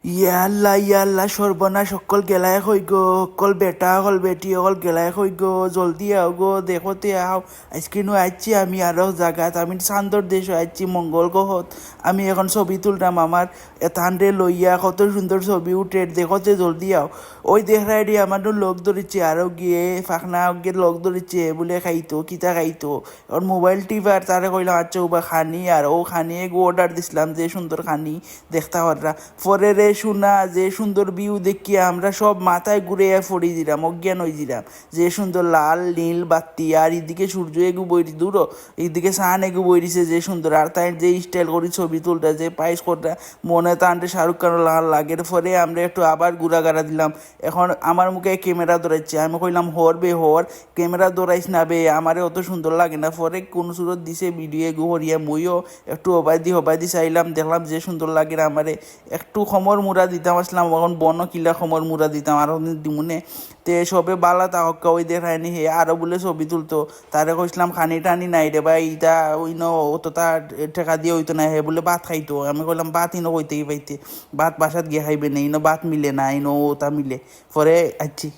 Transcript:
ইয়াল্লা ইয়াল্লা সর্বনাশ সকল গেলায় হই গো সকল বেটা হল বেটি হল গেলায় হই গো জলদি আও গো দেখতে আও আজকে নু আইছি আমি আরো জায়গাত আমি চান্দর দেশ আইছি মঙ্গল গ্রহত আমি এখন ছবি তুলতাম আমার এথানরে লইয়া কত সুন্দর ছবি উঠে দেখতে জলদি আও ওই দেখাই দিয়ে আমার লোক ধরেছে আরো গিয়ে ফাঁকনা গিয়ে লোক ধরেছে বলে খাইতো কিতা খাইতো এখন মোবাইল টিপার তারে কইলাম আচ্ছা ওবা খানি আর ও খানিয়ে গো অর্ডার দিছিলাম যে সুন্দর খানি দেখতে পাররা পরে রে শোনা যে সুন্দর ভিউ দেখিয়া আমরা সব মাথায় ঘুরে ফড়ি দিলাম অজ্ঞান হয়ে দিলাম যে সুন্দর লাল নীল বাতি আর এদিকে সূর্য এগু বইরি দূর এইদিকে সান এগু বইরিছে যে সুন্দর আর তাই যে স্টাইল করি ছবি তুলটা যে পাইস করটা মনে তানটে শাহরুখ খান লাল লাগের পরে আমরা একটু আবার ঘুরাঘাড়া দিলাম এখন আমার মুখে ক্যামেরা ধরাইছে আমি কইলাম হর বে হর ক্যামেরা ধরাইস না বে আমারে অত সুন্দর লাগে না পরে কোন সুরত দিছে ভিডিও এগু হরিয়া মইও একটু হবাই দি চাইলাম দেখলাম যে সুন্দর লাগে আমারে একটু খমর মুড়া দিতাম আসলাম এখন বন কিলা খমর মুড়া দিতাম আরো দিমুনে তে সবে বালা তাহকা ওই দেখায়নি হে আরো বলে ছবি তুলতো তারে কইসলাম খানি টানি নাই রে ভাই ইটা ওই ন অতটা ঠেকা দিয়ে হইতো না হে বলে ভাত খাইতো আমি কইলাম ভাত ইনো কইতেই পাইতে ভাত বাসাত গিয়ে খাইবে না ইনো ভাত মিলে না ইনো ওটা মিলে পরে আচ্ছি